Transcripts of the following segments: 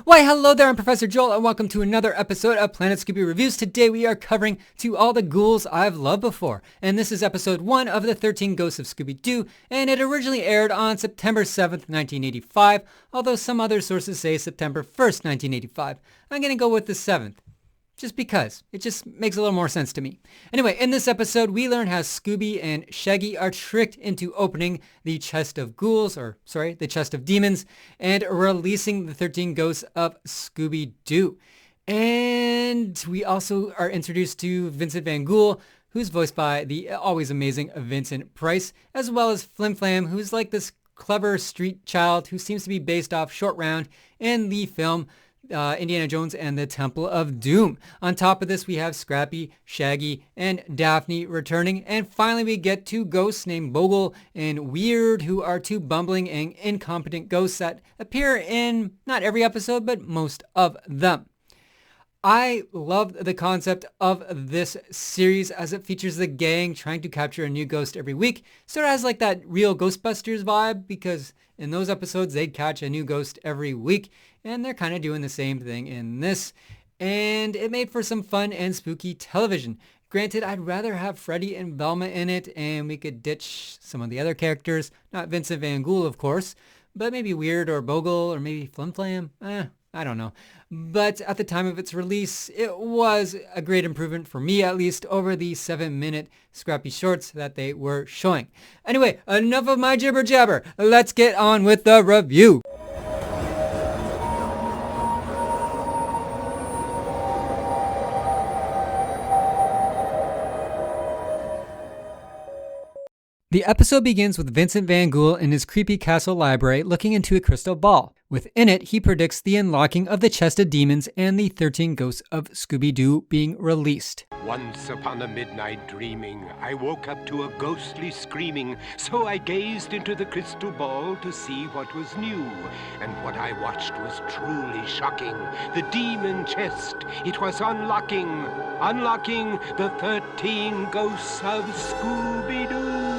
Why, hello there, I'm Professor Joel, and welcome to another episode of Planet Scooby Reviews. Today we are covering To All the Ghouls I've Loved Before, and this is episode 1 of the 13 Ghosts of Scooby-Doo, and it originally aired on September 7th, 1985, although some other sources say September 1st, 1985. I'm gonna go with the 7th. Just because. It just makes a little more sense to me. Anyway, in this episode, we learn how Scooby and Shaggy are tricked into opening the chest of ghouls, the chest of demons, and releasing the 13 ghosts of Scooby-Doo. And we also are introduced to Vincent Van Ghoul, who's voiced by the always amazing Vincent Price, as well as Flim-Flam, who's like this clever street child who seems to be based off Short Round in the film Indiana Jones and the Temple of Doom. On top of this, we have Scrappy, Shaggy, and Daphne returning. And finally, we get two ghosts named Bogel and Weerd, who are two bumbling and incompetent ghosts that appear in not every episode, but most of them. I love the concept of this series as it features the gang trying to capture a new ghost every week. Sort of has like that real Ghostbusters vibe, because in those episodes they'd catch a new ghost every week, and they're kind of doing the same thing in this. And it made for some fun and spooky television. Granted, I'd rather have Freddy and Velma in it, and we could ditch some of the other characters. Not Vincent Van Ghoul, of course, but maybe Weerd or Bogle or maybe Flim-Flam. I don't know. But at the time of its release, it was a great improvement for me, at least, over the 7-minute Scrappy shorts that they were showing. Anyway, enough of my jibber jabber. Let's get on with the review. The episode begins with Vincent Van Ghoul in his creepy castle library looking into a crystal ball. Within it, he predicts the unlocking of the chest of demons and the 13 ghosts of Scooby-Doo being released. Once upon a midnight dreaming, I woke up to a ghostly screaming, so I gazed into the crystal ball to see what was new. And what I watched was truly shocking. The demon chest, it was unlocking the 13 ghosts of Scooby-Doo.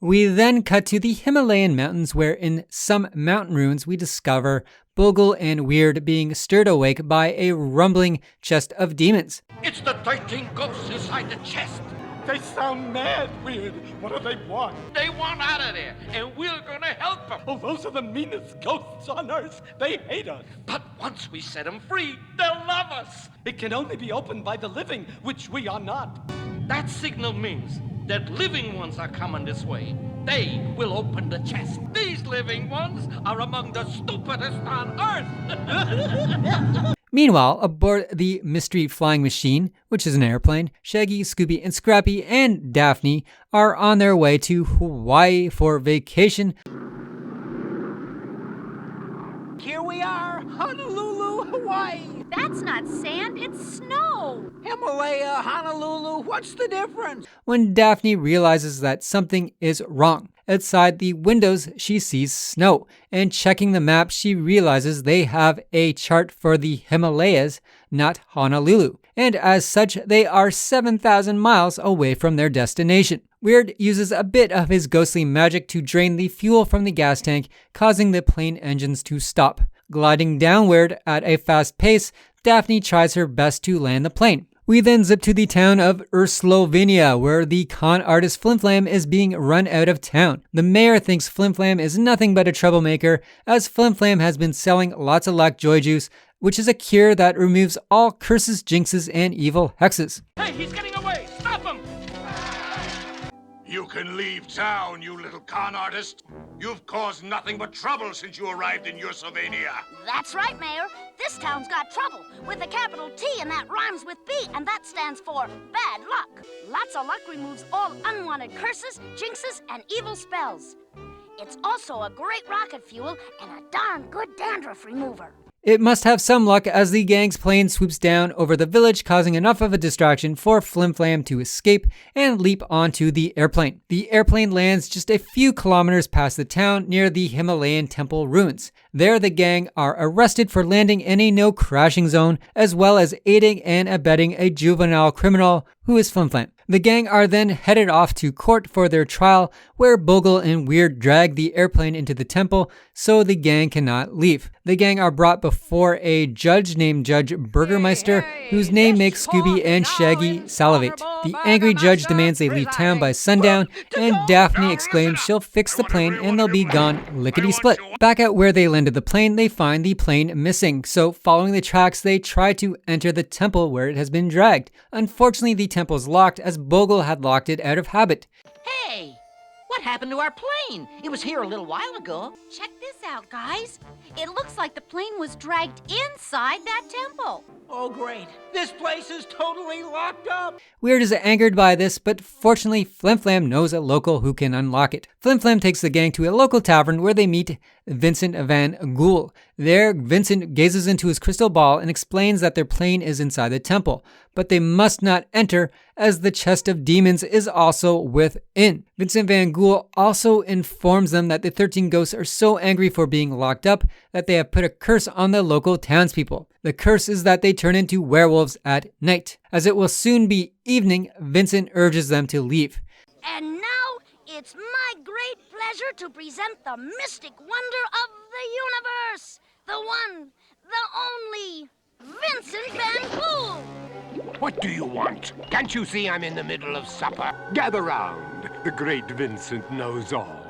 We then cut to the Himalayan mountains, where in some mountain ruins we discover Bogel and Weerd being stirred awake by a rumbling chest of demons. It's the 13 ghosts inside the chest. They sound mad, Weerd. What do they want? They want out of there, and we're gonna help them. Oh, those are the meanest ghosts on earth. They hate us. But once we set them free, they'll love us. It can only be opened by the living, which we are not. That signal means that living ones are coming this way. They will open the chest. These living ones are among the stupidest on Earth. Meanwhile, aboard the Mystery Flying Machine, which is an airplane, Shaggy, Scooby, and Scrappy and Daphne are on their way to Hawaii for vacation. Here we are, Honolulu, Hawaii. That's not sand, it's snow. Himalaya, Honolulu, what's the difference? When Daphne realizes that something is wrong. Outside the windows, she sees snow, and checking the map, she realizes they have a chart for the Himalayas, not Honolulu. And as such, they are 7,000 miles away from their destination. Weerd uses a bit of his ghostly magic to drain the fuel from the gas tank, causing the plane engines to stop. Gliding downward at a fast pace, Daphne tries her best to land the plane. We then zip to the town of Slovenia, where the con artist Flim-Flam is being run out of town. The mayor thinks Flim-Flam is nothing but a troublemaker, as Flim-Flam has been selling lots of luck joy juice, which is a cure that removes all curses, jinxes, and evil hexes. Hey, he's getting away! Stop him! You can leave town, you little con artist. You've caused nothing but trouble since you arrived in Ursylvania. That's right, Mayor. This town's got trouble with a capital T, and that rhymes with B, and that stands for bad luck. Lots of luck removes all unwanted curses, jinxes, and evil spells. It's also a great rocket fuel and a darn good dandruff remover. It must have some luck, as the gang's plane swoops down over the village, causing enough of a distraction for Flim-Flam to escape and leap onto the airplane. The airplane lands just a few kilometers past the town near the Himalayan temple ruins. There, the gang are arrested for landing in a no-crashing zone, as well as aiding and abetting a juvenile criminal who is Flim-Flam. The gang are then headed off to court for their trial, where Bogel and Weerd drag the airplane into the temple so the gang cannot leave. The gang are brought before a judge named Judge Burgermeister, whose name makes Scooby and Shaggy salivate. The angry judge demands they leave town by sundown, and Daphne exclaims she'll fix the plane and they'll be gone lickety-split. Back at where they landed the plane, they find the plane missing, so following the tracks, they try to enter the temple where it has been dragged. Unfortunately, the temple is locked as Bogle had locked it out of habit. Hey, what happened to our plane? It was here a little while ago. Check this out, guys. It looks like the plane was dragged inside that temple. Oh, great. This place is totally locked up. Weerd is angered by this, but fortunately, Flim-Flam knows a local who can unlock it. Flim-Flam takes the gang to a local tavern where they meet Vincent Van Ghoul. There, Vincent gazes into his crystal ball and explains that their plane is inside the temple, but they must not enter as the chest of demons is also within. Vincent Van Ghoul also informs them that the 13 ghosts are so angry for being locked up that they have put a curse on the local townspeople. The curse is that they turn into werewolves at night. As it will soon be evening, Vincent urges them to leave. And now it's my great pleasure to present the mystic wonder of the universe. The one, the only, Vincent Van Ghoul. What do you want? Can't you see I'm in the middle of supper? Gather round. The great Vincent knows all.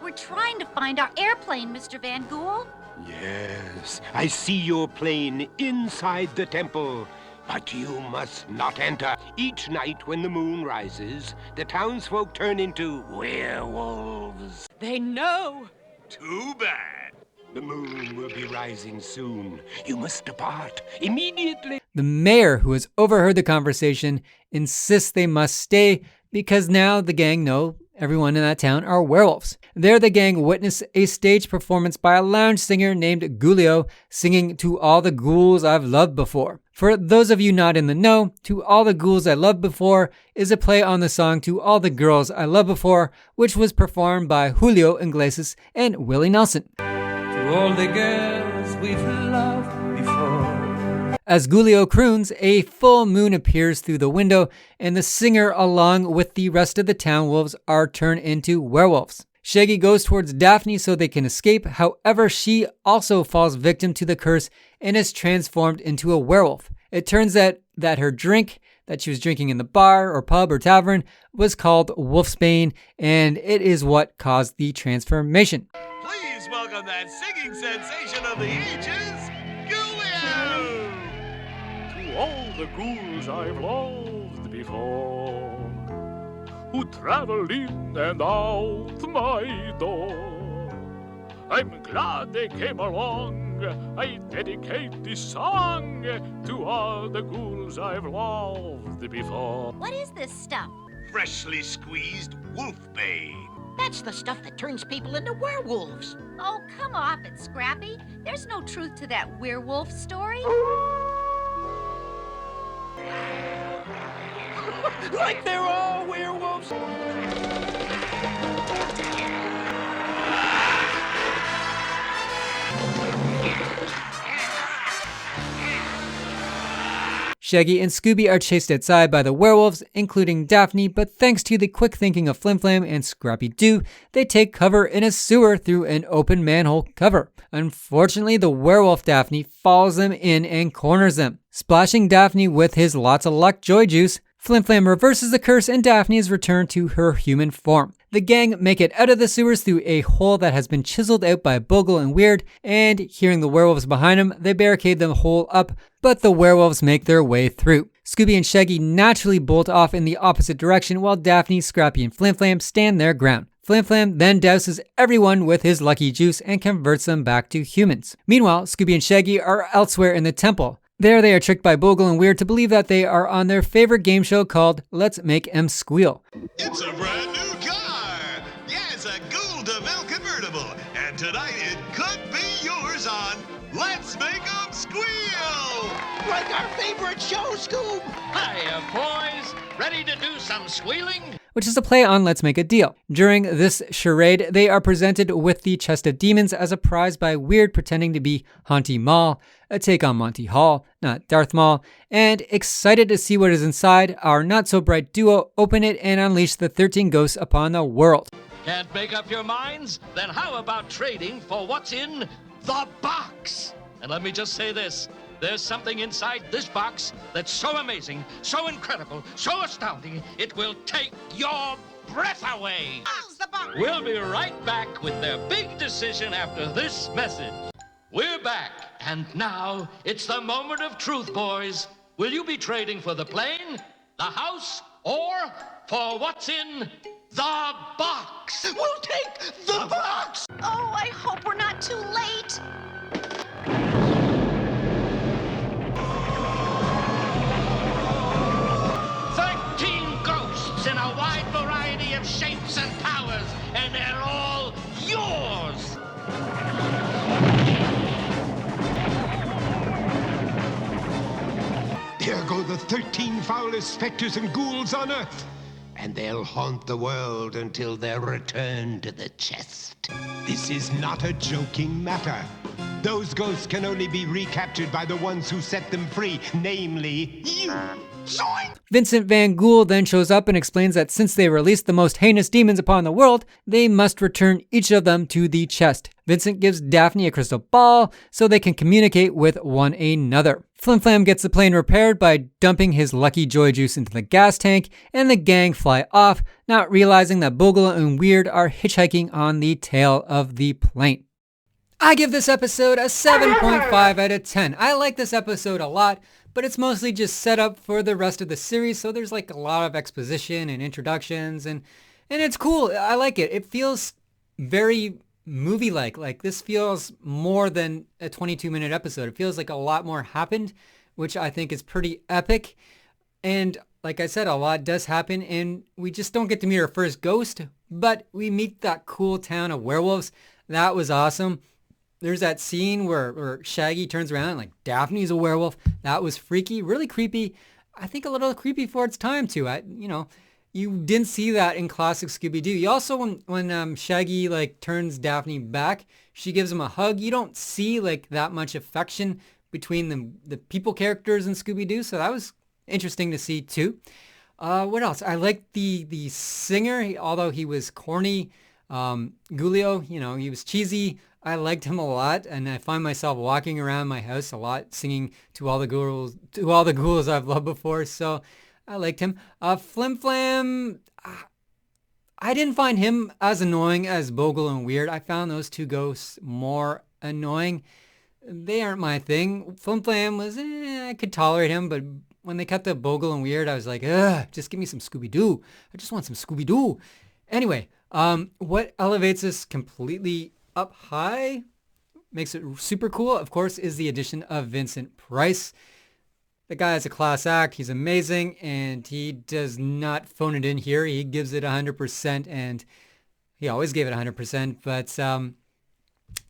We're trying to find our airplane, Mr. Van Ghoul. Yes, I see your plane inside the temple. But you must not enter. Each night when the moon rises, the townsfolk turn into werewolves. They know. Too bad. The moon will be rising soon. You must depart immediately. The mayor, who has overheard the conversation, insists they must stay because now the gang know everyone in that town are werewolves. There, the gang witness a stage performance by a lounge singer named Ghouls singing To All the Ghouls I've Loved Before. For those of you not in the know, To All the Ghouls I Loved Before is a play on the song To All the Girls I Loved Before, which was performed by Julio Iglesias and Willie Nelson. To all the girls we've loved before. As Ghouls croons, a full moon appears through the window, and the singer, along with the rest of the town wolves, are turned into werewolves. Shaggy goes towards Daphne so they can escape. However, she also falls victim to the curse and is transformed into a werewolf. It turns out that her drink that she was drinking in the bar or pub or tavern was called Wolfsbane, and it is what caused the transformation. Please welcome that singing sensation of the ages, Ghouls! To all the ghouls I've loved before, who travel in and out my door, I'm glad they came along. I dedicate this song to all the ghouls I've loved before. What is this stuff? Freshly squeezed wolfbane. That's the stuff that turns people into werewolves. Oh, come off it, Scrappy. There's no truth to that werewolf story. Like they're all werewolves. Shaggy and Scooby are chased outside by the werewolves, including Daphne, but thanks to the quick thinking of Flim-Flam and Scrappy-Doo, they take cover in a sewer through an open manhole cover. Unfortunately, the werewolf Daphne follows them in and corners them. Splashing Daphne with his lots of luck joy juice, Flim-Flam reverses the curse and Daphne is returned to her human form. The gang make it out of the sewers through a hole that has been chiseled out by Bogel and Weerd, and hearing the werewolves behind them, they barricade the hole up, but the werewolves make their way through. Scooby and Shaggy naturally bolt off in the opposite direction while Daphne, Scrappy, and Flim-Flam stand their ground. Flim-Flam then douses everyone with his lucky juice and converts them back to humans. Meanwhile, Scooby and Shaggy are elsewhere in the temple. There they are tricked by Bogel and Weerd to believe that they are on their favorite game show called Let's Make 'Em Squeal. It's a brand new car! Yeah, it's a Ghoul DeVille convertible, and tonight it could be yours on Let's Make 'Em Squeal! Like our favorite show, Scoob. Hiya, boys. Ready to do some squealing? which is a play on Let's Make a Deal. During this charade, they are presented with the chest of demons as a prize by Weerd pretending to be Haunty Maul, a take on Monty Hall, not Darth Maul, and excited to see what is inside, our not-so-bright duo open it and unleash the 13 ghosts upon the world. Can't make up your minds? Then how about trading for what's in the box? And let me just say this. There's something inside this box that's so amazing, so incredible, so astounding, it will take your breath away. How's the box? We'll be right back with their big decision after this message. We're back, and now it's the moment of truth, boys. Will you be trading for the plane, the house, or for what's in the box? We'll take the box! Oh, I hope we're not too late. 13 ghosts in a wide variety of shapes and powers, and they're all yours! Here go the 13 foulest specters and ghouls on Earth, and they'll haunt the world until they're returned to the chest. This is not a joking matter. Those ghosts can only be recaptured by the ones who set them free, namely you. Zoink! Vincent Van Ghoul then shows up and explains that since they released the most heinous demons upon the world, they must return each of them to the chest. Vincent gives Daphne a crystal ball so they can communicate with one another. Flim-Flam gets the plane repaired by dumping his lucky joy juice into the gas tank, and the gang fly off, not realizing that Bogel and Weerd are hitchhiking on the tail of the plane. I give this episode a 7.5 out of 10. I like this episode a lot, but it's mostly just set up for the rest of the series, so there's like a lot of exposition and introductions, and it's cool. I like it. It feels very movie-like. Like, this feels more than a 22-minute episode. It feels like a lot more happened, which I think is pretty epic. And like I said, a lot does happen, and we just don't get to meet our first ghost, but we meet that cool town of werewolves. That was awesome. There's that scene where Shaggy turns around and like Daphne's a werewolf. That was freaky, really creepy. I think a little creepy for its time too. You didn't see that in classic Scooby-Doo. You also, when Shaggy like turns Daphne back, she gives him a hug. You don't see like that much affection between the people characters in Scooby-Doo. So that was interesting to see too. What else? I liked the singer, although he was corny. Gulio, he was cheesy. I liked him a lot, and I find myself walking around my house a lot, singing to all the ghouls I've loved before. So I liked him. Flim-Flam, I didn't find him as annoying as Bogel and Weerd. I found those two ghosts more annoying. They aren't my thing. Flim-Flam was, I could tolerate him, but when they cut to Bogel and Weerd, I was like, ugh, just give me some Scooby-Doo. I just want some Scooby-Doo. Anyway, what elevates this completely up high, makes it super cool, of course, is the addition of Vincent Price. The guy is a class act. He's amazing, and he does not phone it in here. He gives it 100%, and he always gave it 100%, but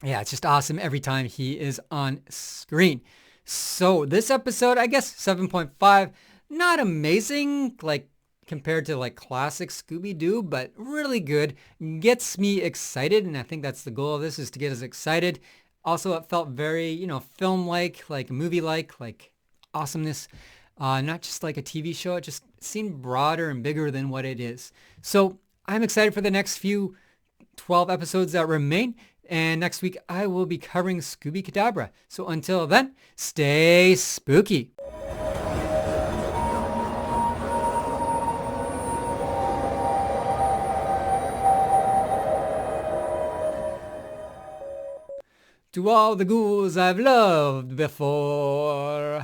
yeah, it's just awesome every time he is on screen. So this episode, I guess 7.5, not amazing, like compared to like classic Scooby-Doo, but really good. Gets me excited, and I think that's the goal of this, is to get us excited. Also, it felt very, film-like, like movie-like, like awesomeness. Not just like a TV show. It just seemed broader and bigger than what it is. So I'm excited for the next few 12 episodes that remain. And next week, I will be covering Scooby-Cadabra. So until then, stay spooky. To all the ghouls I've loved before.